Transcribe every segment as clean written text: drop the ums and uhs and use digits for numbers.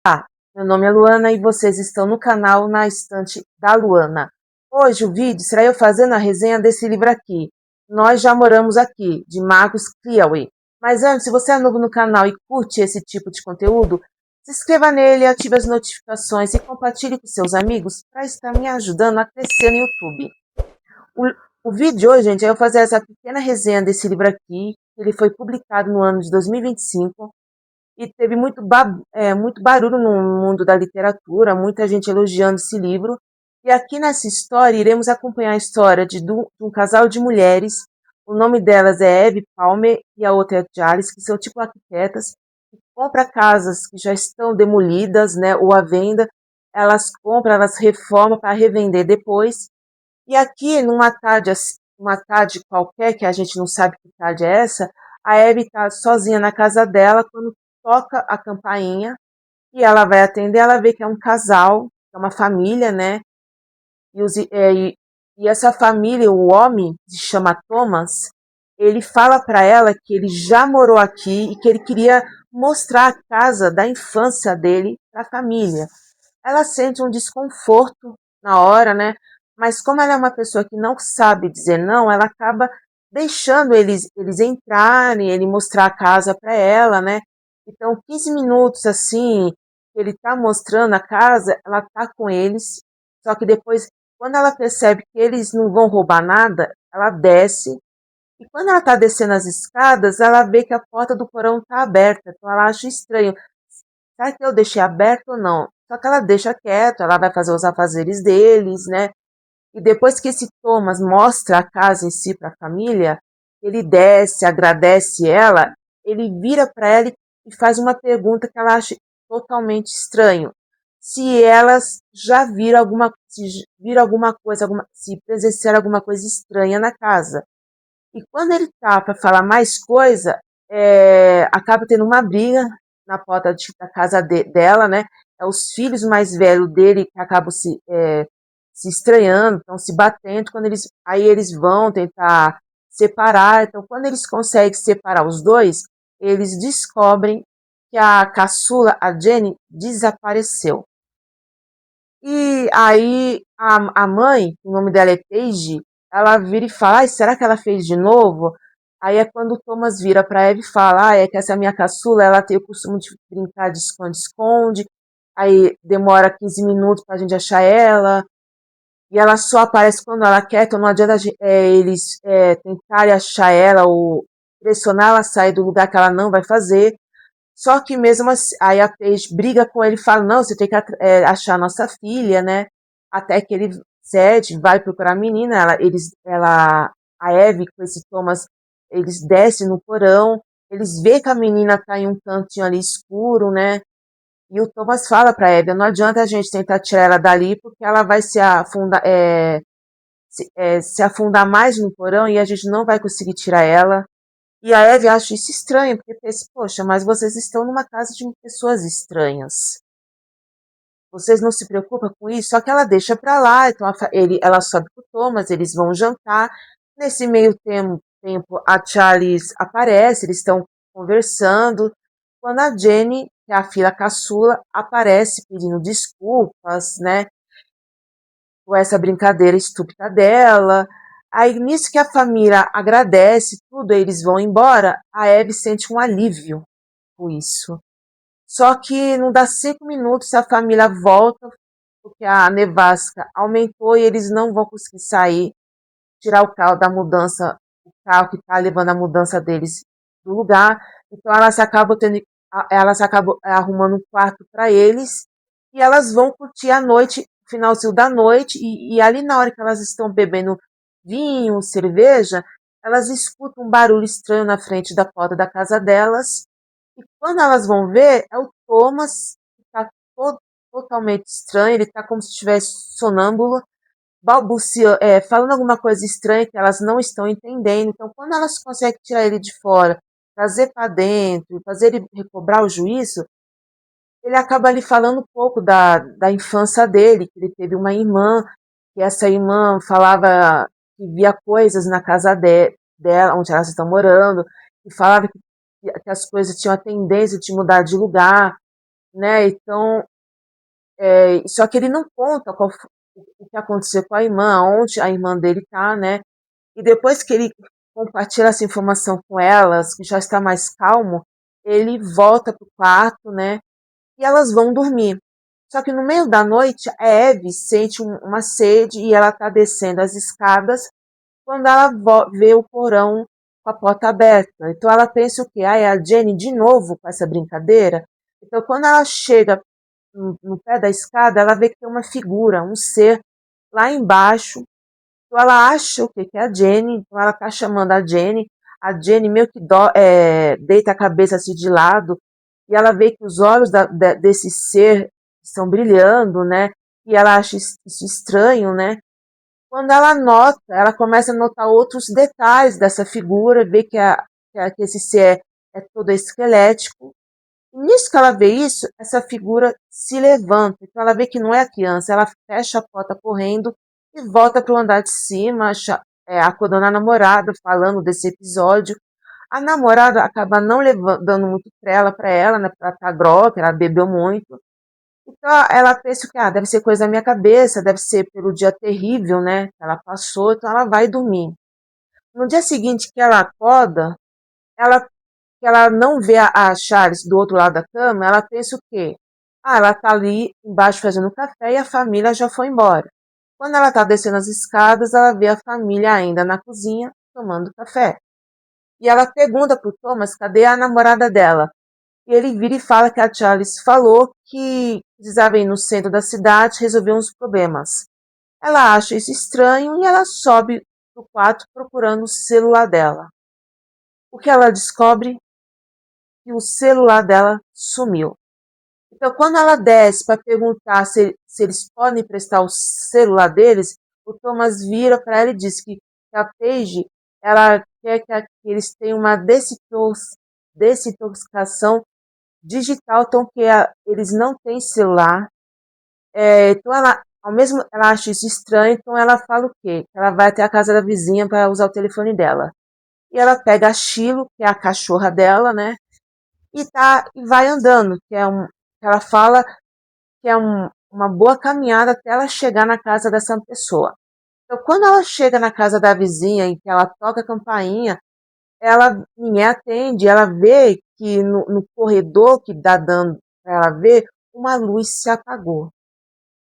Olá, meu nome é Luana e vocês estão no canal Na Estante da Luana. Hoje o vídeo será eu fazendo a resenha desse livro aqui, Nós Já Moramos Aqui, de Marcus Cleary. Mas antes, se você é novo no canal e curte esse tipo de conteúdo, se inscreva nele, ative as notificações e compartilhe com seus amigos para estar me ajudando a crescer no YouTube. O vídeo de hoje, gente, é eu fazer essa pequena resenha desse livro aqui. Ele foi publicado no ano de 2025 e teve muito barulho no mundo da literatura, muita gente elogiando esse livro. E aqui nessa história, iremos acompanhar a história de um casal de mulheres. O nome delas é Eve Palmer e a outra é Jalice, que são tipo arquitetas, que compram casas que já estão demolidas, né, ou à venda. Elas compram, elas reformam para revender depois. E aqui, uma tarde qualquer, que a gente não sabe que tarde é essa, a Abby está sozinha na casa dela quando toca a campainha e ela vai atender, ela vê que é um casal, é uma família, né? E, e essa família, o homem, que se chama Thomas, ele fala para ela que ele já morou aqui e que ele queria mostrar a casa da infância dele para a família. Ela sente um desconforto na hora, né? Mas como ela é uma pessoa que não sabe dizer não, ela acaba deixando eles entrarem, ele mostrar a casa para ela, né? Então, 15 minutos assim, ele tá mostrando a casa, ela tá com eles, só que depois, quando ela percebe que eles não vão roubar nada, ela desce, e quando ela tá descendo as escadas, ela vê que a porta do porão tá aberta, então ela acha estranho. Será que eu deixei aberto ou não? Só que ela deixa quieto, ela vai fazer os afazeres deles, né? E depois que esse Thomas mostra a casa em si para a família, ele desce, agradece ela, ele vira para ela e faz uma pergunta que ela acha totalmente estranho. Se elas já viram alguma coisa, se presenciaram alguma coisa estranha na casa. E quando ele tá para falar mais coisa, acaba tendo uma briga na porta da casa dela, né? É os filhos mais velhos dele que acabam se estranhando, estão se batendo, aí eles vão tentar separar. Então, quando eles conseguem separar os dois, eles descobrem que a caçula, a Jenny, desapareceu. E aí a mãe, o nome dela é Paige, ela vira e fala, ai, será que ela fez de novo? Aí é quando o Thomas vira pra Eve e fala, é que essa minha caçula, ela tem o costume de brincar de esconde-esconde, aí demora 15 minutos pra gente achar ela, e ela só aparece quando ela quer, então não adianta eles tentarem achar ela ou pressionar ela a sair do lugar que ela não vai fazer. Só que mesmo assim, aí a Paige briga com ele e fala, não, você tem que achar a nossa filha, né? Até que ele cede, vai procurar a menina, a Eve com esse Thomas, eles descem no porão, eles vê que a menina tá em um cantinho ali escuro, né? E o Thomas fala pra Eve, não adianta a gente tentar tirar ela dali, porque ela vai se afundar mais no porão e a gente não vai conseguir tirar ela. E a Eve acha isso estranho, porque pensa, poxa, mas vocês estão numa casa de pessoas estranhas. Vocês não se preocupam com isso? Só que ela deixa pra lá, então ela sobe pro Thomas, eles vão jantar. Nesse meio tempo, a Charles aparece, eles estão conversando. Quando a Jenny, que é a filha caçula, aparece pedindo desculpas, né? Com essa brincadeira estúpida dela. Aí, nisso que a família agradece tudo, eles vão embora, a Abby sente um alívio com isso. Só que não dá 5 minutos, a família volta, porque a nevasca aumentou e eles não vão conseguir sair, tirar o carro da mudança, o carro que está levando a mudança deles do lugar. Então elas acabam arrumando um quarto para eles e elas vão curtir a noite, finalzinho da noite, e ali na hora que elas estão bebendo vinho, cerveja, elas escutam um barulho estranho na frente da porta da casa delas. E quando elas vão ver, é o Thomas, que está totalmente estranho, ele está como se estivesse sonâmbulo, balbuciando, falando alguma coisa estranha que elas não estão entendendo. Então, quando elas conseguem tirar ele de fora, trazer para dentro, fazer ele recobrar o juízo, ele acaba ali falando um pouco da infância dele, que ele teve uma irmã, que essa irmã falava que via coisas na casa dela, onde elas estão morando, e falava que as coisas tinham a tendência de mudar de lugar. né? Então, só que ele não conta o que aconteceu com a irmã, onde a irmã dele tá, né? E depois que ele compartilha essa informação com elas, que já está mais calmo, ele volta pro quarto, né? E elas vão dormir. Só que no meio da noite, a Eve sente uma sede e ela está descendo as escadas quando ela vê o porão com a porta aberta. Então ela pensa o quê? Ah, é a Jenny de novo com essa brincadeira? Então quando ela chega no pé da escada, ela vê que tem uma figura, um ser lá embaixo. Então ela acha o quê? Que é a Jenny. Então ela está chamando a Jenny. A Jenny meio que deita a cabeça assim de lado e ela vê que os olhos desse ser estão brilhando, né? E ela acha isso estranho, né? Quando ela nota, ela começa a notar outros detalhes dessa figura, vê que esse ser é todo esquelético. E nisso que ela vê isso, essa figura se levanta. Então ela vê que não é a criança, ela fecha a porta correndo e volta para o andar de cima, acordando a namorada, falando desse episódio. A namorada acaba não dando muito trela para ela, né? Pra tá grogue, ela bebeu muito. Então ela pensa que deve ser coisa da minha cabeça, deve ser pelo dia terrível, né? Que ela passou, então ela vai dormir. No dia seguinte que ela acorda, ela, que ela não vê a Charles do outro lado da cama, ela pensa o quê? Ah, ela tá ali embaixo fazendo café e a família já foi embora. Quando ela tá descendo as escadas, ela vê a família ainda na cozinha tomando café. E ela pergunta pro Thomas cadê a namorada dela. E ele vira e fala que a Charles falou que precisava ir no centro da cidade resolver uns problemas. Ela acha isso estranho e ela sobe pro quarto procurando o celular dela. O que ela descobre? Que o celular dela sumiu. Então, quando ela desce para perguntar se eles podem prestar o celular deles, o Thomas vira para ela e diz que a Paige ela quer que eles tenham uma desintoxicação digital, então que eles não têm celular. Então ela acha isso estranho, então ela fala o quê? Que ela vai até a casa da vizinha para usar o telefone dela. E ela pega a Chilo, que é a cachorra dela, né? E vai andando, que ela fala que é uma boa caminhada até ela chegar na casa dessa pessoa. Então, quando ela chega na casa da vizinha e que ela toca a campainha, ninguém atende, ela vê que no corredor que dá dando para ela ver, uma luz se apagou.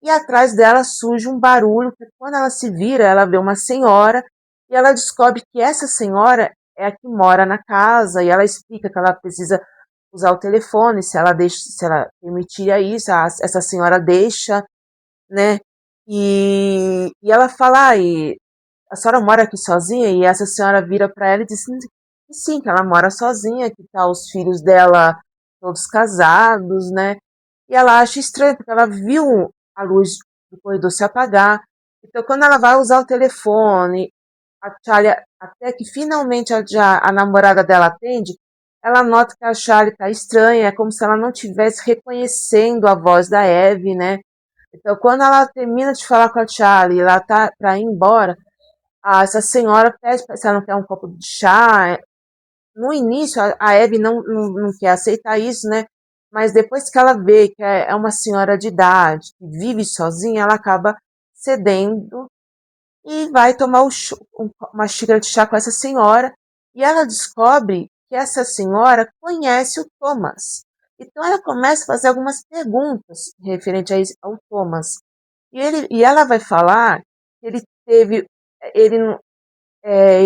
E atrás dela surge um barulho, que quando ela se vira, ela vê uma senhora e ela descobre que essa senhora é a que mora na casa e ela explica que ela precisa usar o telefone, se ela permitia isso, essa senhora deixa, né? E ela fala, a senhora mora aqui sozinha? E essa senhora vira para ela e diz que sim, que ela mora sozinha, que tá os filhos dela todos casados, né? E ela acha estranho, porque ela viu a luz do corredor se apagar. Então, quando ela vai usar o telefone, a Charlie, até que finalmente a namorada dela atende, ela nota que a Charlie tá estranha, é como se ela não estivesse reconhecendo a voz da Eve, né? Então, quando ela termina de falar com a Charlie, ela tá para ir embora, essa senhora pede se ela não quer um copo de chá. No início, a Abby não quer aceitar isso, né? Mas depois que ela vê que é uma senhora de idade, que vive sozinha, ela acaba cedendo e vai tomar uma xícara de chá com essa senhora. E ela descobre que essa senhora conhece o Thomas. Então ela começa a fazer algumas perguntas referente ao Thomas. E ela vai falar que ele,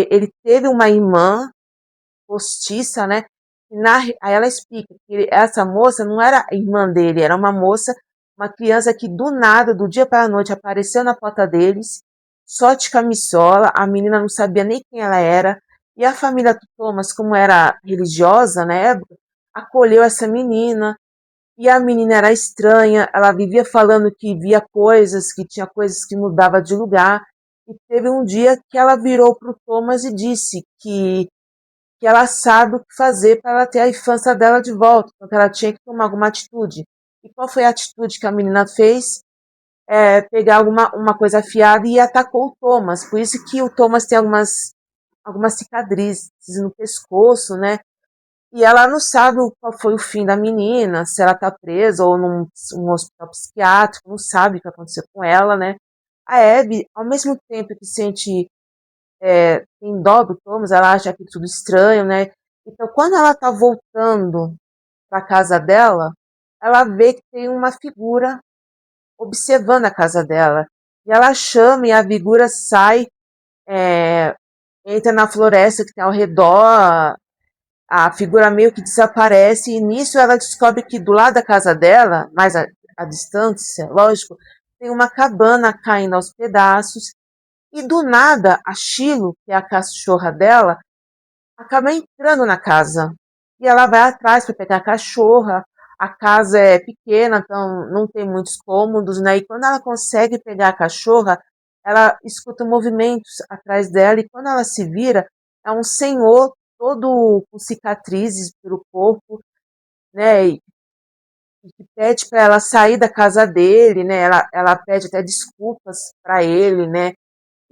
ele teve uma irmã postiça, né? Aí ela explica que essa moça não era irmã dele, era uma moça, uma criança que do nada, do dia para a noite, apareceu na porta deles, só de camisola, a menina não sabia nem quem ela era, e a família Thomas, como era religiosa na época, acolheu essa menina, e a menina era estranha, ela vivia falando que via coisas, que tinha coisas que mudava de lugar, e teve um dia que ela virou para o Thomas e disse que ela sabe o que fazer para ela ter a infância dela de volta, porque ela tinha que tomar alguma atitude. E qual foi a atitude que a menina fez? Pegar uma coisa afiada e atacou o Thomas. Por isso que o Thomas tem algumas cicatrizes no pescoço, né? E ela não sabe qual foi o fim da menina, se ela tá presa ou num um hospital psiquiátrico, não sabe o que aconteceu com ela, né? A Abby, ao mesmo tempo que sente, tem dó do Thomas, ela acha aquilo tudo estranho, né? Então, quando ela tá voltando para a casa dela, ela vê que tem uma figura observando a casa dela. E ela chama e a figura sai, é, entra na floresta que tem ao redor, a figura meio que desaparece e nisso ela descobre que do lado da casa dela, mais a distância, lógico, tem uma cabana caindo aos pedaços e do nada a Shiloh, que é a cachorra dela, acaba entrando na casa. E ela vai atrás para pegar a cachorra. A casa é pequena, então não tem muitos cômodos, né? E quando ela consegue pegar a cachorra, ela escuta movimentos atrás dela e quando ela se vira, é um senhor todo com cicatrizes pelo corpo, né? E que pede para ela sair da casa dele, né? Ela pede até desculpas para ele, né?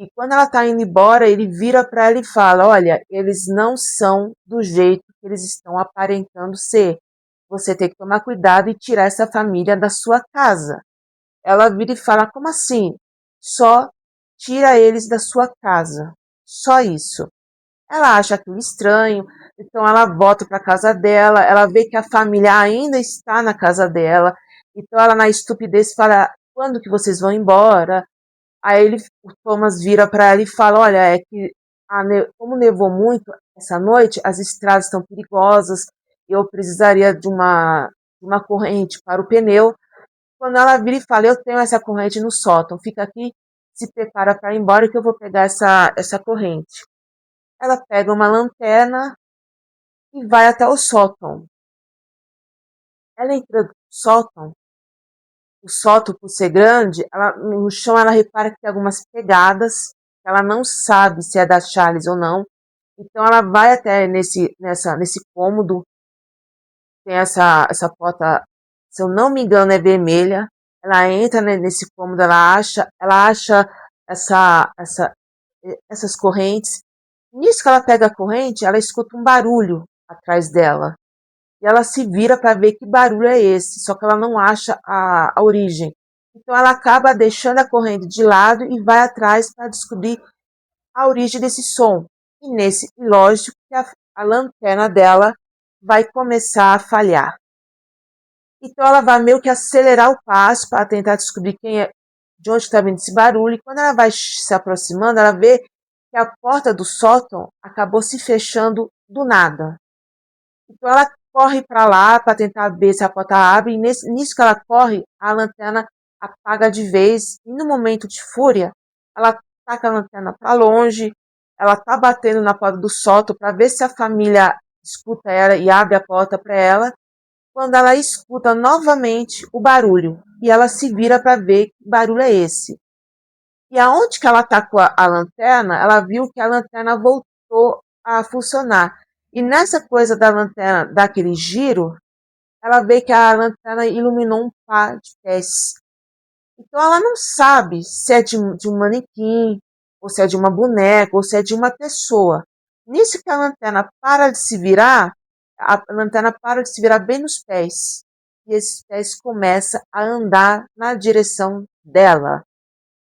E quando ela está indo embora, ele vira para ela e fala: Olha, eles não são do jeito que eles estão aparentando ser. Você tem que tomar cuidado e tirar essa família da sua casa. Ela vira e fala: Como assim? Só tira eles da sua casa. Só isso. Ela acha aquilo estranho, então ela volta para casa dela. Ela vê que a família ainda está na casa dela. Então ela, na estupidez, fala: Quando que vocês vão embora? Aí o Thomas vira para ela e fala: Olha, é que como nevou muito essa noite, as estradas estão perigosas, eu precisaria de uma corrente para o pneu. Quando ela vira e fala: Eu tenho essa corrente no sótão, fica aqui, se prepara para ir embora que eu vou pegar essa corrente. Ela pega uma lanterna e vai até o sótão. Ela entra no sótão, o sótão por ser grande, no chão ela repara que tem algumas pegadas, ela não sabe se é da Charles ou não. Então ela vai até nesse cômodo, tem essa porta, se eu não me engano, é vermelha. Ela entra nesse cômodo, ela acha essa, essa, essas correntes. Nisso que ela pega a corrente, ela escuta um barulho atrás dela. E ela se vira para ver que barulho é esse, só que ela não acha a origem. Então ela acaba deixando a corrente de lado e vai atrás para descobrir a origem desse som. E lógico que a lanterna dela vai começar a falhar. Então ela vai meio que acelerar o passo para tentar descobrir de onde está vindo esse barulho. E quando ela vai se aproximando, ela vê que a porta do sótão acabou se fechando do nada. Então ela corre para lá para tentar ver se a porta abre, e nisso que ela corre, a lanterna apaga de vez, e no momento de fúria, ela taca a lanterna para longe, ela tá batendo na porta do sótão para ver se a família escuta ela e abre a porta para ela, quando ela escuta novamente o barulho, e ela se vira para ver que barulho é esse. E aonde que ela tacou a lanterna, ela viu que a lanterna voltou a funcionar. E nessa coisa da lanterna, daquele giro, ela vê que a lanterna iluminou um par de pés. Então ela não sabe se é de um manequim, ou se é de uma boneca, ou se é de uma pessoa. Nisso que a lanterna para de se virar, a lanterna para de se virar bem nos pés. E esses pés começam a andar na direção dela.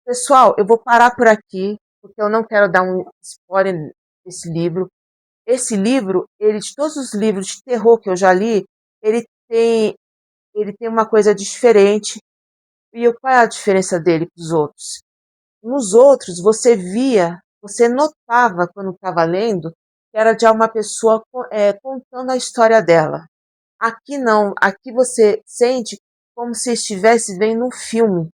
Pessoal, eu vou parar por aqui, porque eu não quero dar um spoiler desse livro. Esse livro, ele de todos os livros de terror que eu já li, ele tem, ele tem uma coisa diferente. E qual é a diferença dele para os outros? Nos outros, você notava quando estava lendo, que era de uma pessoa contando a história dela. Aqui não, aqui você sente como se estivesse vendo um filme.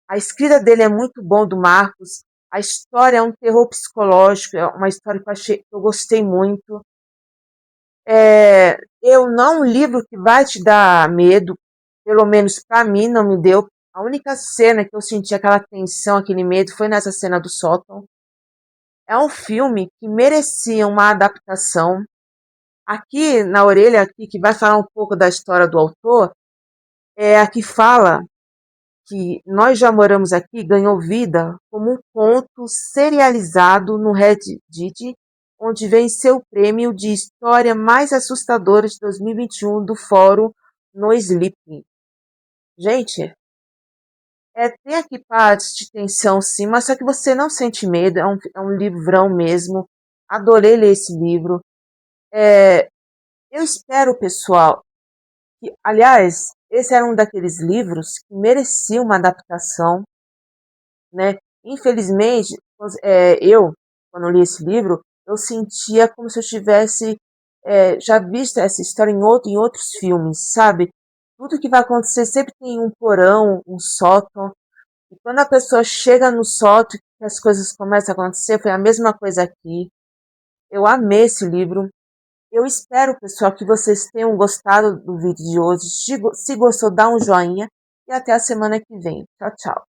A escrita dele é muito bom, do Marcos. A história é um terror psicológico, é uma história que eu gostei muito. Eu não um livro que vai te dar medo, pelo menos para mim não me deu. A única cena que eu senti aquela tensão, aquele medo, foi nessa cena do sótão. É um filme que merecia uma adaptação. Aqui na orelha, aqui que vai falar um pouco da história do autor, é a que fala que Nós Já Moramos Aqui ganhou vida como um conto serializado no Reddit onde venceu o prêmio de história mais assustadora de 2021 do Fórum No Sleeping. Gente, tem aqui partes de tensão sim, mas só que você não sente medo, é um livrão mesmo. Adorei ler esse livro. Eu espero, pessoal, que, aliás, esse era um daqueles livros que merecia uma adaptação, né? Infelizmente, quando eu li esse livro, eu sentia como se eu tivesse já visto essa história em outros filmes, sabe? Tudo que vai acontecer sempre tem um porão, um sótão, e quando a pessoa chega no sótão, que as coisas começam a acontecer, foi a mesma coisa aqui. Eu amei esse livro. Eu espero, pessoal, que vocês tenham gostado do vídeo de hoje. Se gostou, dá um joinha e até a semana que vem. Tchau, tchau.